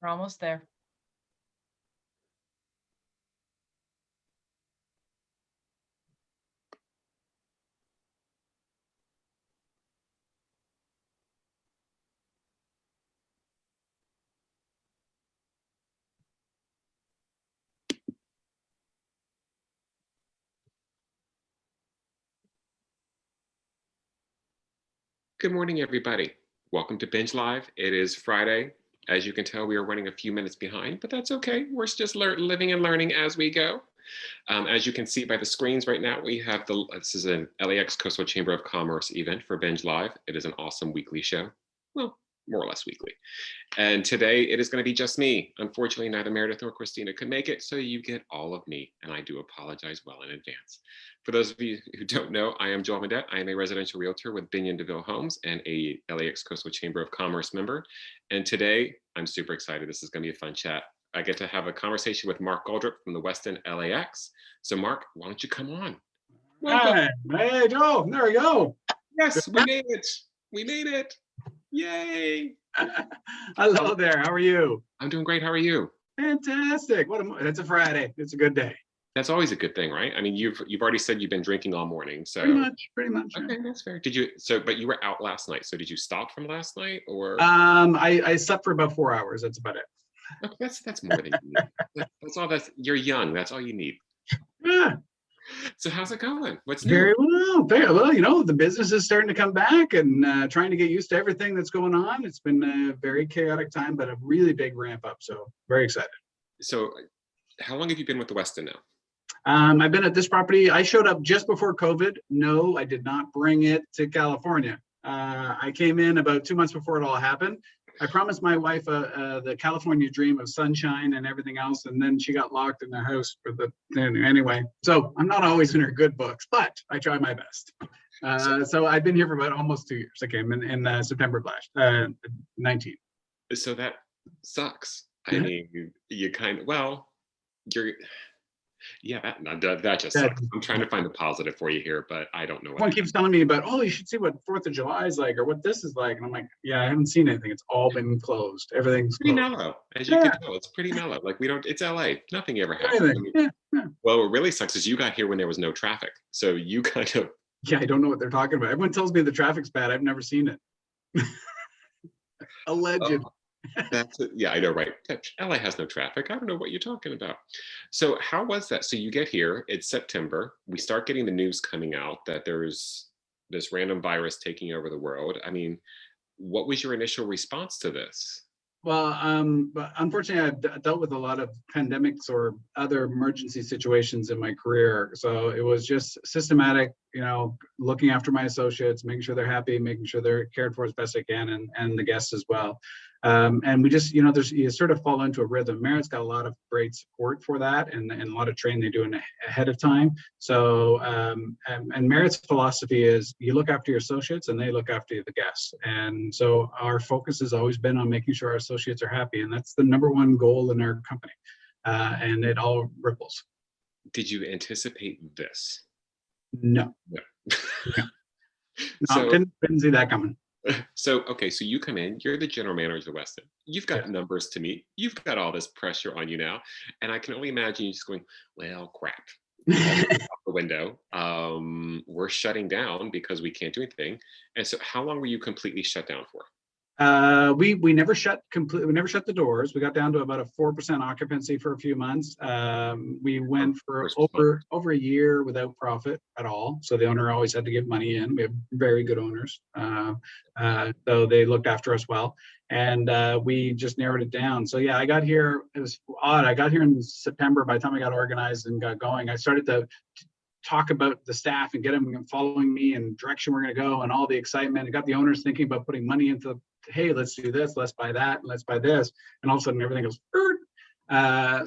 We're almost there. Good morning, everybody. Welcome to Binge Live. It is Friday. As you can tell, we are running a few minutes behind, but that's okay. We're just living and learning as we go. As you can see by the screens right now, we have this is an LAX Coastal Chamber of Commerce event for Binge Live. It is an awesome weekly show. Well, more or less weekly. And today it is going to be just me. Unfortunately, neither Meredith nor Christina could make it, so you get all of me, and I do apologize well in advance. For those of you who don't know, I am Joel Medette. I am a residential realtor with Binge DeVille Homes and a LAX Coastal Chamber of Commerce member. And today, I'm super excited. This is going to be a fun chat. I get to have a conversation with Mark Goldrup from the Westin LAX. So Mark, why don't you come on? Welcome. Hey, Joe, there we go. Yes, we made it. We made it. Yay. Hello there. How are you? I'm doing great. How are you? Fantastic. It's a Friday. It's a good day. That's always a good thing, right? I mean, you've already said you've been drinking all morning, so pretty much. Okay, Yeah. that's fair. But you were out last night. So did you stop from last night, or? I slept for about 4 hours. That's about it. Okay, that's more than you need. That's all. You're young. That's all you need. Yeah. So how's it going? What's new? Very well. Very well. You know, the business is starting to come back, and trying to get used to everything that's going on. It's been a very chaotic time, but a really big ramp up. So very excited. So, how long have you been with the Westin now? I've been at this property. I showed up just before COVID. No, I did not bring it to California. I came in about 2 months before it all happened. I promised my wife the California dream of sunshine and everything else, and then she got locked in the house anyway. So I'm not always in her good books, but I try my best. So I've been here for about almost 2 years. I came in September of 19. So that sucks. I mean, you kind of you're. Yeah, that just sucks. I'm trying to find a positive for you here, but I don't know. Everyone keeps telling me about, you should see what 4th of July is like or what this is like. And I'm like, yeah, I haven't seen anything. It's all been closed. Everything's pretty closed. Mellow. As you can tell, it's pretty mellow. Like it's LA. Nothing ever happens. Well, what really sucks is you got here when there was no traffic. So you kind of. Yeah, I don't know what they're talking about. Everyone tells me the traffic's bad. I've never seen it. Alleged. Yeah, I know, right? LA has no traffic. I don't know what you're talking about. So how was that? So you get here, it's September. We start getting the news coming out that there's this random virus taking over the world. I mean, what was your initial response to this? Well, but unfortunately, I've dealt with a lot of pandemics or other emergency situations in my career. So it was just systematic, looking after my associates, making sure they're happy, making sure they're cared for as best I can, and the guests as well. And we just, you sort of fall into a rhythm. Marriott's got a lot of great support for that, and a lot of training they do ahead of time. So, and Marriott's philosophy is you look after your associates and they look after the guests. And so our focus has always been on making sure our associates are happy, and that's the number one goal in our company. And it all ripples. Did you anticipate this? No. So, didn't see that coming. So, okay, so you come in, you're the general manager of Westin. You've got numbers to meet. You've got all this pressure on you now. And I can only imagine you just going, well, crap. Out the window. We're shutting down because we can't do anything. And so how long were you completely shut down for? We never shut the doors. We got down to about a 4% occupancy for a few months. We went for over a year without profit at all. So the owner always had to give money in. We have very good owners. So they looked after us well. And we just narrowed it down. So yeah, I got here, it was odd. I got here in September. By the time I got organized and got going, I started to talk about the staff and get them following me and direction we're going to go and all the excitement. I got the owners thinking about putting money into, hey, let's do this, let's buy that, let's buy this. And all of a sudden everything goes,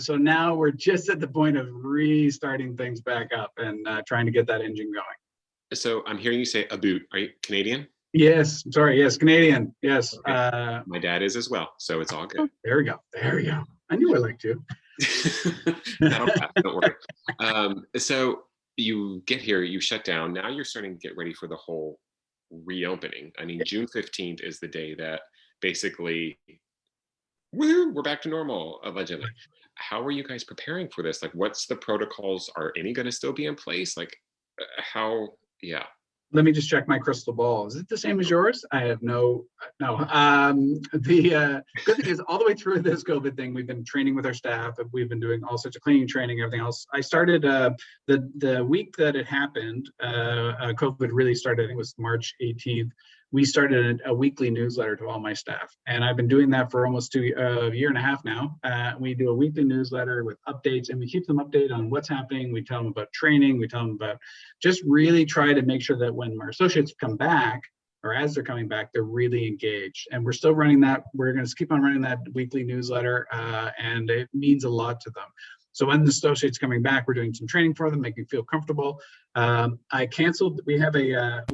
so now we're just at the point of restarting things back up and trying to get that engine going. So I'm hearing you say a boot. Are you Canadian? Yes, sorry. Yes, Canadian. Yes. Okay. My dad is as well, so it's all good. There we go. I knew I liked you. Don't worry. So you get here, you shut down. Now you're starting to get ready for the whole reopening. I mean, June 15th is the day that basically woo, we're back to normal, allegedly. How are you guys preparing for this? Like, what's the protocols? Are any going to still be in place? Like, how? Yeah. Let me just check my crystal ball. Is it the same as yours? I have no. The good thing is all the way through this COVID thing, we've been training with our staff. We've been doing all sorts of cleaning training, everything else. I started the week that it happened, COVID really started, I think it was March 18th. We started a weekly newsletter to all my staff. And I've been doing that for almost a year and a half now. We do a weekly newsletter with updates, and we keep them updated on what's happening. We tell them about training. We tell them about just really try to make sure that when our associates come back, or as they're coming back, they're really engaged. And we're still running that. We're going to keep on running that weekly newsletter, and it means a lot to them. So when the associate's coming back, we're doing some training for them, making them feel comfortable. I canceled. We have a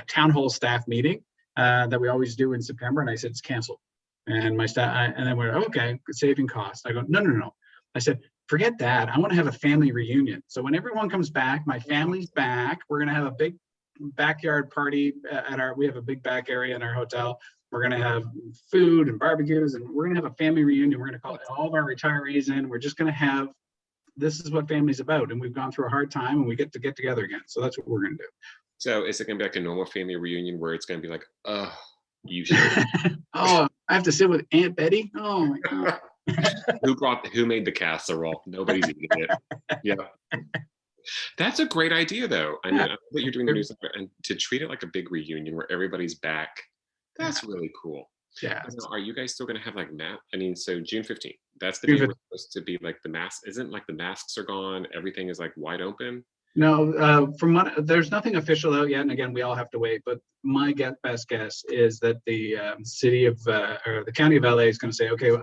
town hall staff meeting that we always do in September, and I said it's canceled. And my staff, and then we're okay, saving costs. I go, no. I said, forget that. I want to have a family reunion. So when everyone comes back, my family's back. We're going to have a big backyard party we have a big back area in our hotel. We're going to have food and barbecues, and we're going to have a family reunion. We're going to call all of our retirees in. We're just going to have, this is what family's about. And we've gone through a hard time, and we get together again. So that's what we're going to do. So is it going to be like a normal family reunion where it's going to be like, you should. Oh, I have to sit with Aunt Betty? Oh my God. Who made the casserole? Nobody's eating it. Yeah. That's a great idea, though. I mean, I know that you're doing the newsletter, and to treat it like a big reunion where everybody's back, that's really cool. Yeah. Are you guys still going to have like so June 15th, that's the day we're supposed to be like the mask. Isn't like the masks are gone, everything is like wide open? No, there's nothing official out yet, and again, we all have to wait. But my best guess is that the city of or the county of LA is going to say, okay, we're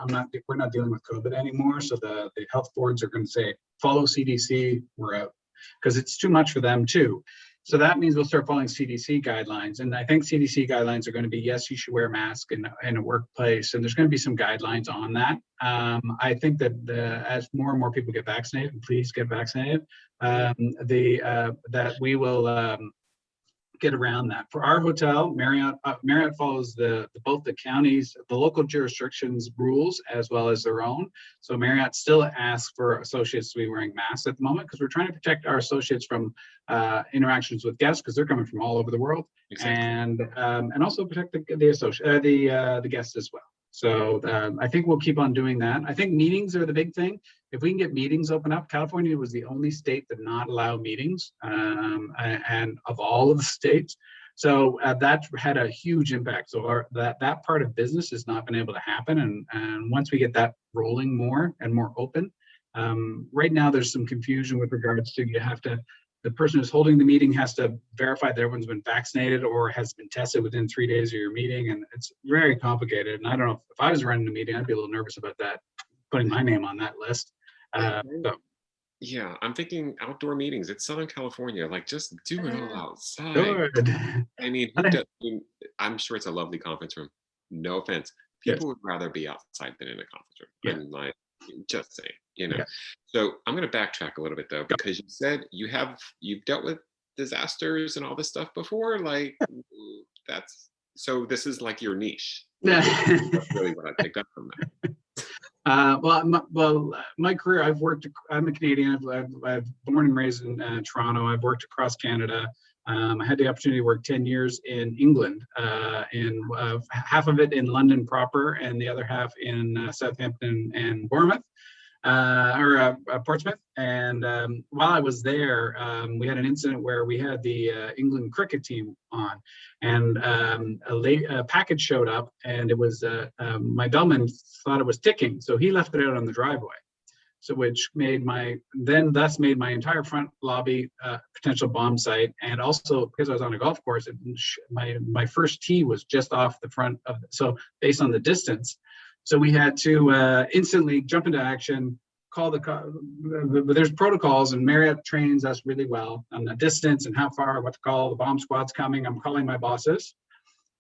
not dealing with COVID anymore. So the health boards are going to say, follow CDC, we're out, because it's too much for them too. So that means we'll start following CDC guidelines, and I think CDC guidelines are going to be, yes, you should wear a mask in a workplace, and there's going to be some guidelines on that. I think that as more and more people get vaccinated, and please get vaccinated, that we will get around that. For our hotel, Marriott follows both the counties, the local jurisdictions rules as well as their own. So Marriott still asks for associates to be wearing masks at the moment, because we're trying to protect our associates from interactions with guests, because they're coming from all over the world. Exactly. And also protect the guests as well. So I think we'll keep on doing that. I think meetings are the big thing. If we can get meetings open up, California was the only state that not allow meetings, and of all of the states. So that had a huge impact. So that part of business has not been able to happen. And once we get that rolling more and more open, right now there's some confusion with regards to the person who's holding the meeting has to verify that everyone's been vaccinated or has been tested within 3 days of your meeting. And it's very complicated. And I don't know, if I was running a meeting, I'd be a little nervous about that, putting my name on that list. Yeah, I'm thinking outdoor meetings. It's Southern California. Like, just do it all outside. Good. I mean, I'm sure it's a lovely conference room. No offense. People would rather be outside than in a conference room. Yeah. I'm like, just saying, Yeah. So I'm going to backtrack a little bit, though, because you said you've dealt with disasters and all this stuff before. Like, so this is like your niche. That's really what I picked up from that. My career, I'm a Canadian. I've born and raised in Toronto. I've worked across Canada. I had the opportunity to work 10 years in England, in half of it in London proper, and the other half in Southampton and Bournemouth, or Portsmouth. And while I was there, we had an incident where we had the England cricket team on, and a package showed up, and it was my bellman thought it was ticking, so he left it out on the driveway. So which thus made my entire front lobby potential bomb site. And also, because I was on a golf course, my first tee was just off the front of it. So based on the distance, so we had to instantly jump into action, call there's protocols, and Marriott trains us really well on the distance and how far, what to call, the bomb squad's coming, I'm calling my bosses.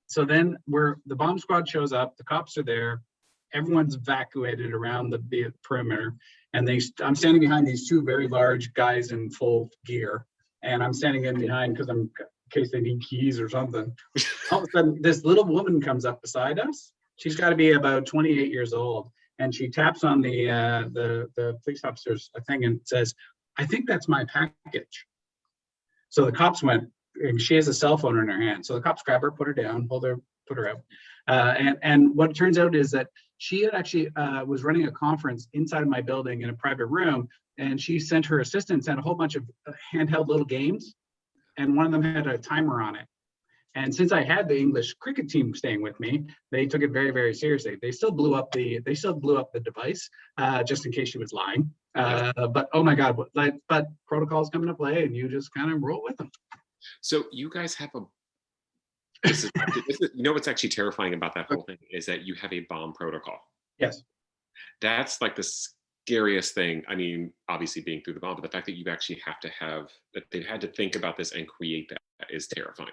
So then the bomb squad shows up, the cops are there, everyone's evacuated around the perimeter, and I'm standing behind these two very large guys in full gear, and I'm standing in behind in case they need keys or something. All of a sudden, this little woman comes up beside us, She's got to be about 28 years old, and she taps on the police officer's thing and says, "I think that's my package." So the cops went. And she has a cell phone in her hand, so the cops grab her, put her down, put her out, and what it turns out is that she had actually was running a conference inside of my building in a private room, and she sent her assistant sent a whole bunch of handheld little games, and one of them had a timer on it. And since I had the English cricket team staying with me, they took it very, very seriously. They still blew up the device just in case she was lying. But oh my God, but protocols come into play, and you just kind of roll with them. So you guys have this is, you know what's actually terrifying about that whole thing is that you have a bomb protocol. Yes. That's like the scariest thing. I mean, obviously being through the bomb, but the fact that you actually have to that they've had to think about this and create that is terrifying.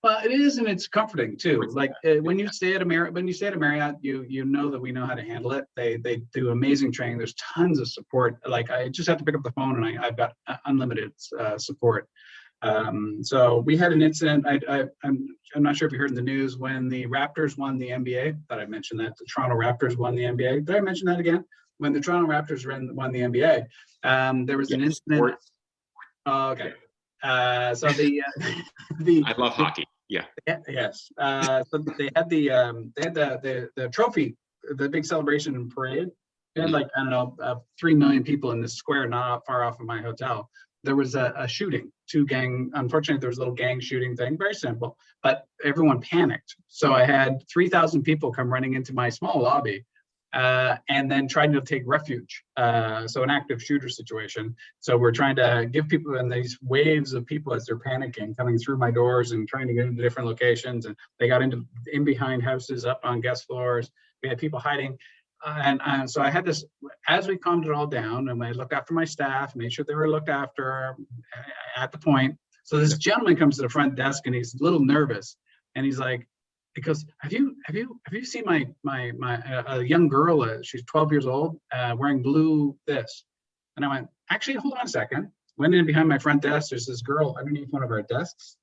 Well, it is, and it's comforting too. Like when you stay at a Marriott, you know that we know how to handle it. They do amazing training. There's tons of support. Like I just have to pick up the phone, and I've got unlimited support. So we had an incident. I'm not sure if you heard in the news when the Raptors won the NBA. Thought I mentioned that the Toronto Raptors won the NBA. Did I mention that again? When the Toronto Raptors won the NBA, there was an incident. Oh, okay. So I love hockey. Yeah. Yes. So they had the trophy, the big celebration and parade. They had like, I don't know, 3 million people in this square, not far off of my hotel. There was a shooting, unfortunately, there was a little gang shooting thing, very simple, but everyone panicked. So I had 3,000 people come running into my small lobby and then trying to take refuge. So an active shooter situation. So we're trying to give people in these waves of people as they're panicking, coming through my doors and trying to get into different locations. And they got in behind houses, up on guest floors. We had people hiding. And so I had this, as we calmed it all down, and I looked after my staff, made sure they were looked after at the point. So this gentleman comes to the front desk, and he's a little nervous, and he's like, because have you seen a young girl? She's 12 years old, wearing blue this. And I went, actually, hold on a second. Went in behind my front desk. There's this girl underneath one of our desks,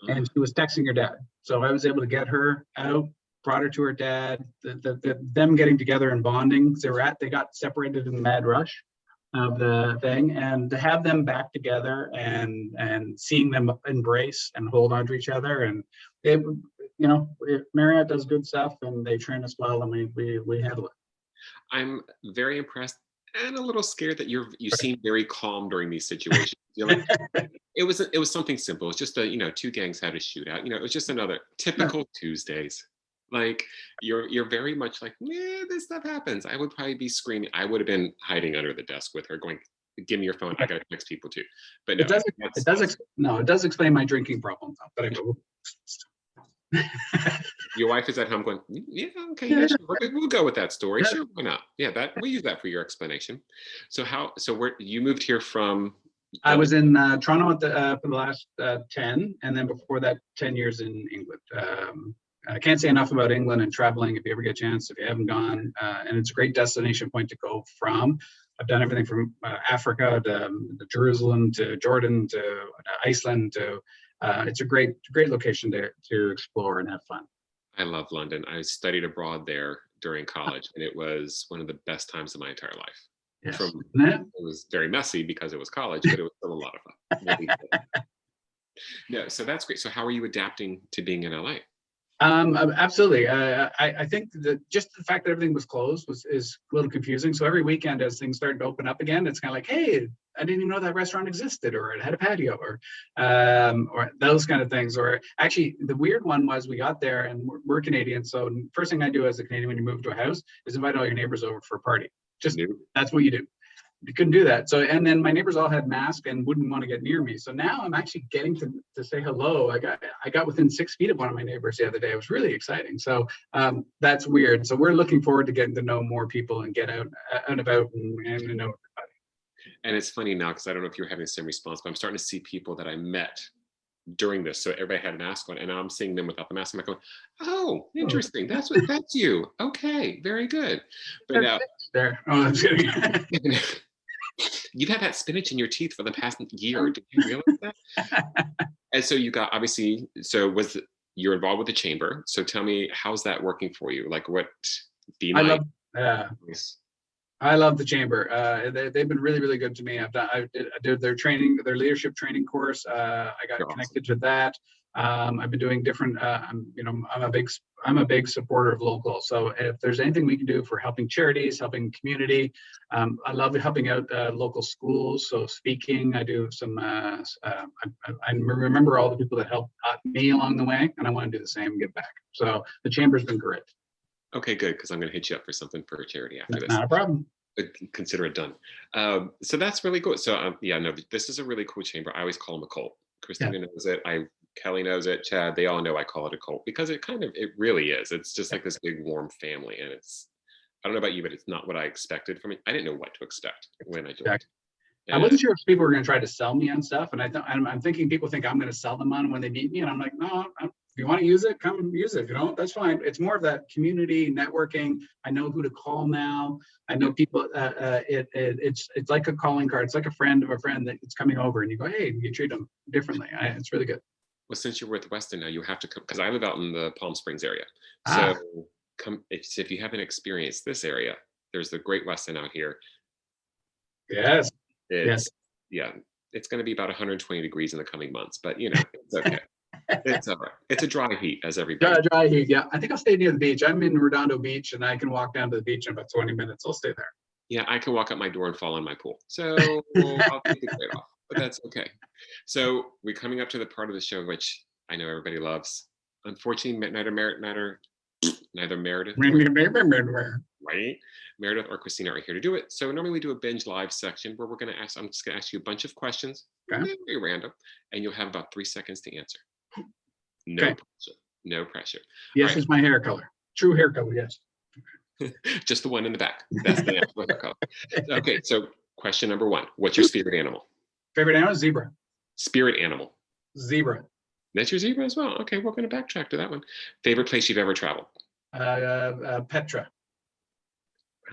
and she was texting her dad. So I was able to get her out. Brought her to her dad. Them getting together and bonding. They got separated in the mad rush of the thing, and to have them back together and seeing them embrace and hold on to each other, and Marriott does good stuff, and they train us well, and we handle it. I'm very impressed and a little scared that you seem very calm during these situations. You're like, it was something simple. It's just two gangs had a shootout. It was just another typical Tuesdays. Like you're very much like, yeah, this stuff happens. I would probably be screaming. I would have been hiding under the desk with her, going, "Give me your phone. I got to text people too." But no, it does explain my drinking problem. But I go. Your wife is at home going, "Yeah, okay, yeah, sure. We'll go with that story. Sure, why not? Yeah, we'll use that for your explanation." So where you moved here from? I was in Toronto for the last 10, and then before that, 10 years in England. I can't say enough about England and traveling if you ever get a chance, if you haven't gone. And it's a great destination point to go from. I've done everything from Africa to Jerusalem to Jordan to Iceland to it's a great location to explore and have fun. I love London. I studied abroad there during college, and it was one of the best times of my entire life. Yes. It was very messy because it was college, but it was still a lot of fun. No, so that's great. So how are you adapting to being in LA? Absolutely. I think that just the fact that everything was closed is a little confusing. So every weekend as things started to open up again, it's kind of like, hey, I didn't even know that restaurant existed, or it had a patio, or those kind of things. Or actually, the weird one was we got there, and we're Canadian. So first thing I do as a Canadian when you move to a house is invite all your neighbors over for a party. That's what you do. You couldn't do that. So, and then my neighbors all had masks and wouldn't want to get near me. So now I'm actually getting to say hello. I got within 6 feet of one of my neighbors the other day. It was really exciting. So that's weird. So we're looking forward to getting to know more people and get out and about and to know everybody. And it's funny now, because I don't know if you're having the same response, but I'm starting to see people that I met during this. So everybody had a mask on, and I'm seeing them without the mask. I'm like going, oh, interesting. That's you. Okay, very good. But now there. Oh, I'm kidding. You've had that spinach in your teeth for the past year. Did you realize that? And so you got, obviously, so you're involved with the chamber. So tell me, how's that working for you? Like what, be I nice. love, I love the chamber. They've been really, really good to me. I did their training, their leadership training course. I got connected to that. I've been doing different. I'm a big supporter of local. So if there's anything we can do for helping charities, helping community, I love helping out local schools. So speaking, I do some. I remember all the people that helped me along the way, and I want to do the same and give back. So the chamber's been great. Okay, good, because I'm going to hit you up for something for a charity after this. Not a problem. But consider it done. So that's really cool. So yeah, no, this is a really cool chamber. I always call them a cult. Christina knows it. Kelly knows it. Chad, they all know I call it a cult because it really is. It's just like this big warm family, and I don't know about you, but it's not what I expected from it. I didn't know what to expect when I joined. I wasn't sure if people were going to try to sell me on stuff, and I'm thinking people think I'm going to sell them on when they meet me, and I'm like, no. If you want to use it, come use it. If you don't, that's fine. It's more of that community networking. I know who to call now. I know people. It's like a calling card. It's like a friend of a friend that's coming over, and you go, hey, you treat them differently. It's really good. Well, since you're with Westin now, you have to come because I live out in the Palm Springs area. So come if you haven't experienced this area. There's the Great Westin out here. Yes. Yeah. It's going to be about 120 degrees in the coming months, but it's okay. It's all right. It's a dry heat, as everybody. Dry heat, yeah. I think I'll stay near the beach. I'm in Redondo Beach, and I can walk down to the beach in about 20 minutes. I'll stay there. Yeah, I can walk up my door and fall in my pool. So I'll take the trade off, but that's okay. So we're coming up to the part of the show which I know everybody loves. Unfortunately, neither Meredith, right? Meredith or Christina are here to do it. So normally we do a binge live section where I'm just going to ask you a bunch of questions, very random, and you'll have about 3 seconds to answer. No pressure. Yes, it's my hair color. True hair color, yes. Just the one in the back. That's the actual hair color. Okay, so question number 1. What's your spirit animal? Favorite animal? Zebra. Spirit animal? Zebra. That's your zebra as well. Okay, we're going to backtrack to that one. Favorite place you've ever traveled? Petra.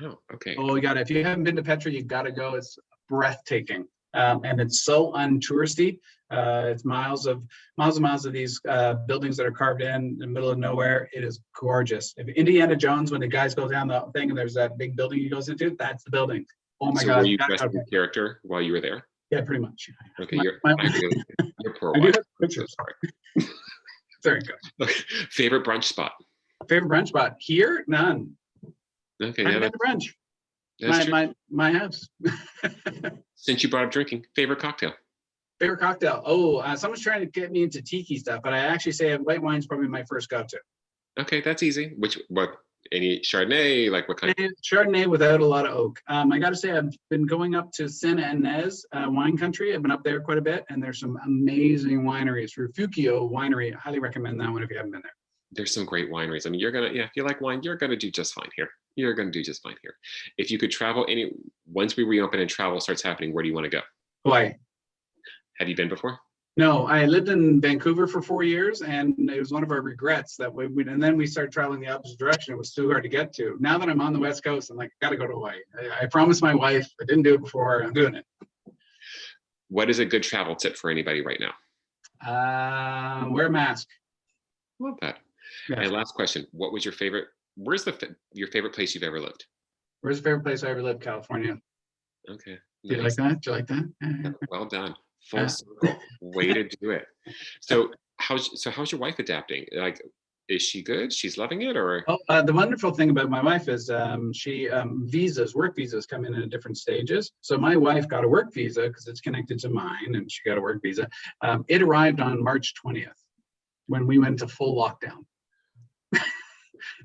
Oh, okay. Oh, if you haven't been to Petra, you got to go. It's breathtaking. And it's so untouristy. It's miles of these buildings that are carved in the middle of nowhere. It is gorgeous. If Indiana Jones, when the guys go down the thing and there's that big building he goes into, that's the building. Oh my God. Were you dressed as a character while you were there? Yeah, pretty much. Okay, you're poor wife. Sorry. Very good. Okay. Favorite brunch spot? Favorite brunch spot? Here? None. Okay, I the brunch. My house. Since you brought up drinking, favorite cocktail? Favorite cocktail? Oh, someone's trying to get me into tiki stuff, but I actually say white wine's probably my first go-to. Okay, that's easy. Any Chardonnay? Like what kind? Chardonnay without a lot of oak. I got to say, I've been going up to San Ynez wine country. I've been up there quite a bit, and there's some amazing wineries. Refugio Winery, I highly recommend that one if you haven't been there. There's some great wineries. I mean, if you like wine, you're gonna do just fine here. You're gonna do just fine here. If you could travel once we reopen and travel starts happening, where do you want to go? Hawaii. Have you been before? No, I lived in Vancouver for 4 years, and it was one of our regrets that and then we started traveling the opposite direction. It was too hard to get to. Now that I'm on the West Coast, I'm like, I got to go to Hawaii. I promised my wife, I didn't do it before, I'm doing it. What is a good travel tip for anybody right now? Wear a mask. Love that. Yes. And last question, what was your favorite place you've ever lived? Where's the favorite place I ever lived? California. Okay. Do you like that? Do you like that? Well done. Full circle. Way to do it. So how's your wife adapting? Like, is she good? She's loving it, or? The wonderful thing about my wife is she work visas come in different stages. So my wife got a work visa because it's connected to mine, and she got a work visa. It arrived on March 20th when we went to full lockdown.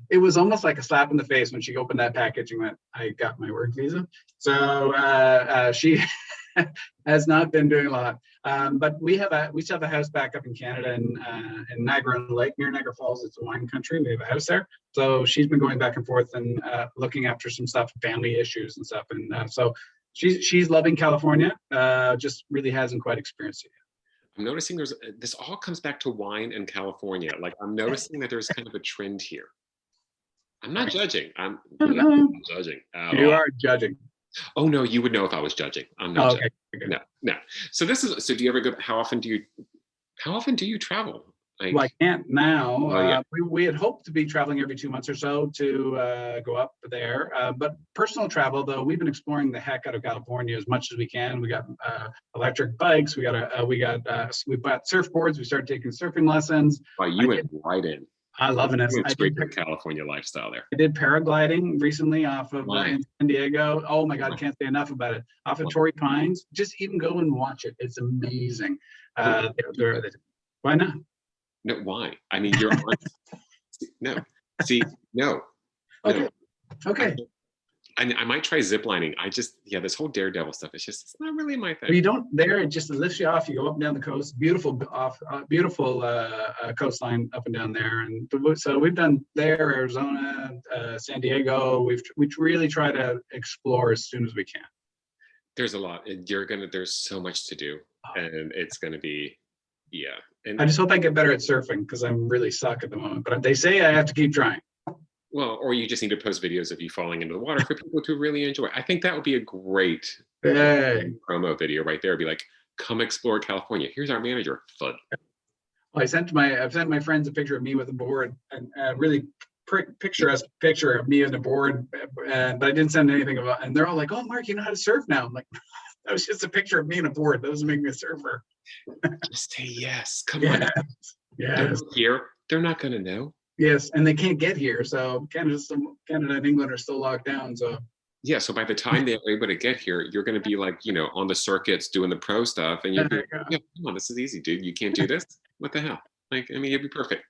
It was almost like a slap in the face when she opened that package and went, I got my work visa. So she has not been doing a lot. But we still have a house back up in Canada in Niagara-on-the-Lake, near Niagara Falls. It's a wine country. We have a house there. So she's been going back and forth and looking after some stuff, family issues and stuff. And so she's loving California, just really hasn't quite experienced it yet. I'm noticing this all comes back to wine and California. Like, I'm noticing that there's kind of a trend here. I'm not judging. I'm not judging. You are judging. Oh no, you would know if I was judging. I'm not judging. No. So do you ever go? How often do you travel? Like, Well, I can't now. oh yeah, We had hoped to be traveling every 2 months or so to go up there. But personal travel, though, we've been exploring the heck out of California as much as we can. We got electric bikes. We bought surfboards. We started taking surfing lessons. wow, you went right in. I love it. You went straight to the California lifestyle there. I did paragliding recently off of in San Diego. Oh my God, I can't say enough about it. Off of Torrey Pines. Just even go and watch it. It's amazing. Why not? No, why? I mean, you're on. No, see, no. Okay. Okay. I might try ziplining. This whole daredevil stuff. It's not really my thing. Well, you don't there. It just lifts you off. You go up and down the coast. Beautiful coastline up and down there. And so we've done there, Arizona, San Diego. We really try to explore as soon as we can. There's a lot, and there's so much to do, and it's gonna be, yeah. And I just hope I get better at surfing because I'm really suck at the moment. But they say I have to keep trying. Well, or you just need to post videos of you falling into the water for people to really enjoy. I think that would be a great promo video right there. Be like, come explore California. Here's our manager. Fun. Well, I've sent my friends a picture of me with a board and a really picturesque picture of me on a board, but I didn't send anything about. And they're all like, "Oh, Mark, you know how to surf now?" I'm like, that was just a picture of me on a board. That doesn't make me a surfer. Just say yes. Come on. Yes. Here, they're not going to know. Yes, and they can't get here. So Canada and England are still locked down. So yeah, so by the time they're able to get here, you're going to be like, on the circuits doing the pro stuff, and you're like, yeah, come on, this is easy, dude. You can't do this. What the hell? Like, I mean, it'd be perfect.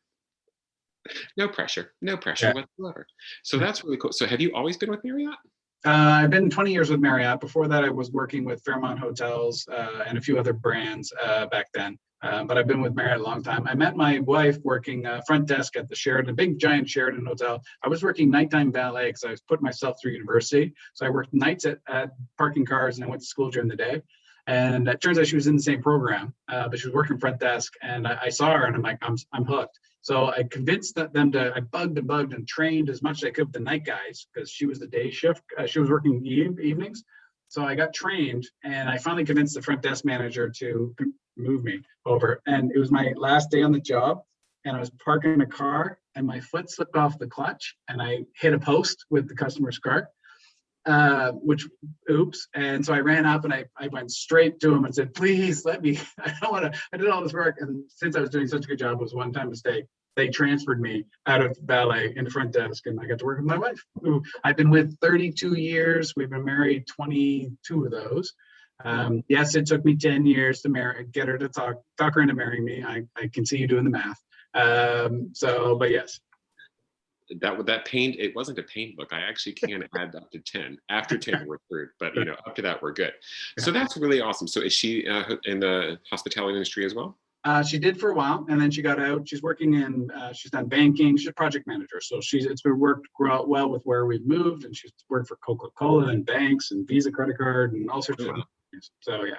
No pressure whatsoever. So that's really cool. So have you always been with Marriott? I've been 20 years with Marriott. Before that, I was working with Fairmont Hotels and a few other brands back then. But I've been with Marriott a long time. I met my wife working front desk at the Sheraton, big giant Sheraton hotel. I was working nighttime valet because I was putting myself through university. So I worked nights at parking cars and I went to school during the day. And it turns out she was in the same program, but she was working front desk. And I saw her and I'm like, I'm hooked. So I convinced I bugged and trained as much as I could with the night guys because she was the day shift. She was working evenings. So I got trained and I finally convinced the front desk manager to move me over. And it was my last day on the job and I was parking a car and my foot slipped off the clutch and I hit a post with the customer's car, oops. And so I ran up and I went straight to him and said, please let me, I did all this work. And since I was doing such a good job, it was a one-time mistake. They transferred me out of valet into front desk and I got to work with my wife, who I've been with 32 years. We've been married 22 of those. Yes, it took me 10 years to get her to talk her into marrying me. I can see you doing the math. But yes. That pain, it wasn't a pain book. I actually can add up to 10. After 10, we're through, but up to that, we're good. So that's really awesome. So is she in the hospitality industry as well? She did for a while, and then she got out. She's working in, she's done banking. She's a project manager, so it's been worked well with where we've moved, and she's worked for Coca-Cola and banks and Visa credit card and all sorts of things. So yeah.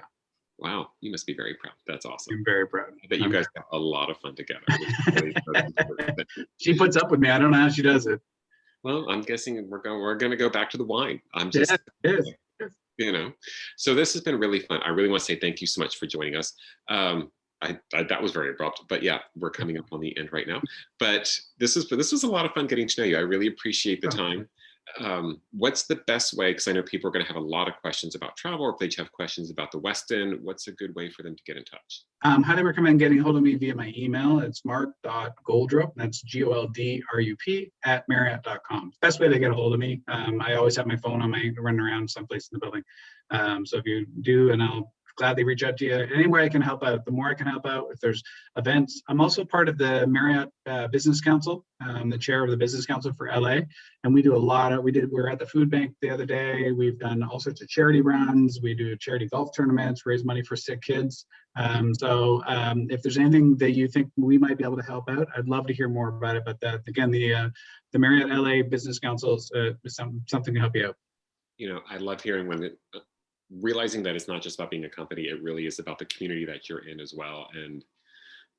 Wow, you must be very proud. That's awesome. I'm very proud. I bet you guys have a lot of fun together. She puts up with me. I don't know how she does it. Well, I'm guessing we're going to go back to the wine. I'm just, So this has been really fun. I really want to say thank you so much for joining us. That was very abrupt, but yeah, we're coming up on the end right now. But this was a lot of fun getting to know you. I really appreciate the time. What's the best way? Because I know people are going to have a lot of questions about travel, or if they have questions about the Westin, what's a good way for them to get in touch? Highly recommend getting hold of me via my email. It's mark.goldrup, that's GOLDRUP @marriott.com. Best way to get a hold of me. I always have my phone on me running around someplace in the building. So if you do, and I'll gladly reach out to you anywhere I can help out. The more I can help out, if there's events. I'm also part of the Marriott Business Council, the chair of the Business Council for LA, and we do a lot of. We were at the food bank the other day. We've done all sorts of charity runs. We do charity golf tournaments, raise money for sick kids. So if there's anything that you think we might be able to help out, I'd love to hear more about it. But again, the Marriott LA Business Council is something to help you out. I love hearing when realizing that it's not just about being a company, it really is about the community that you're in as well. And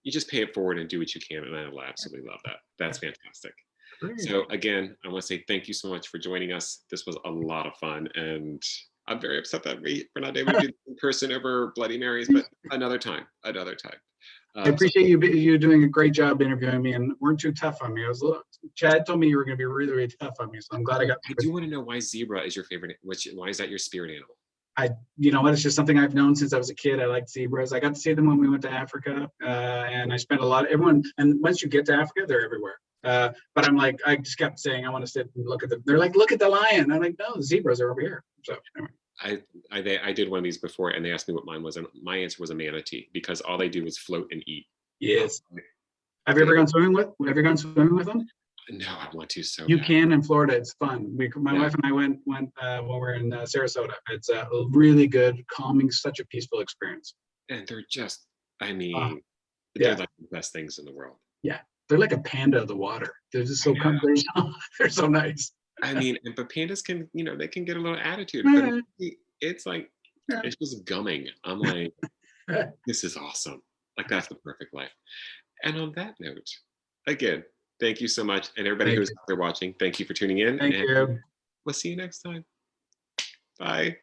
you just pay it forward and do what you can. And I absolutely love that. That's fantastic. Great. So again, I want to say thank you so much for joining us. This was a lot of fun. And I'm very upset that we're not able to do this in person over Bloody Marys, but another time. I appreciate you doing a great job interviewing me and weren't too tough on me. Chad told me you were going to be really, really tough on me, so I'm glad I got. I do want to know why zebra is your favorite. Why is that your spirit animal? You know what? It's just something I've known since I was a kid. I liked zebras. I got to see them when we went to Africa, and I spent everyone. And once you get to Africa, they're everywhere. But I'm like, I just kept saying, I want to sit and look at them. They're like, look at the lion. I'm like, no, the zebras are over here. So anyway. I did one of these before, and they asked me what mine was, and my answer was a manatee because all they do is float and eat. Yes. Have you ever gone swimming with? Have you gone swimming with them? No, I want to so You bad. can in Florida. It's fun. My wife and I went when we're in Sarasota. It's a really good, calming, such a peaceful experience. And they're just, I yeah, mean, they're like the best things in the world. Yeah, they're like a panda of the water. They're just so they're so nice. I mean, but pandas can, they can get a little attitude, but it's like, it's just gumming. I'm like, this is awesome. Like, that's the perfect life. And on that note, again, thank you so much. And everybody who's out there watching, thank you for tuning in. Thank you. We'll see you next time. Bye.